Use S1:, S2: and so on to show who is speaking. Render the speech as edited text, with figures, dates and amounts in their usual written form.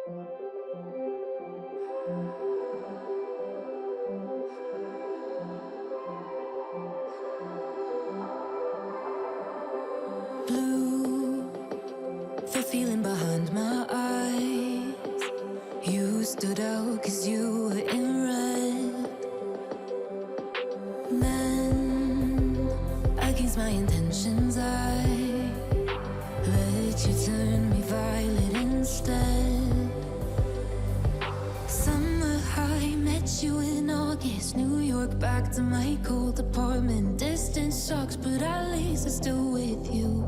S1: Blue, the feeling behind my eyes. You stood out 'cause you were in red. Then, against my intentions, I let you turn me violet instead. Summer high, met you in August. New York, back to my cold apartment. Distance sucks, but at least I'm still with you.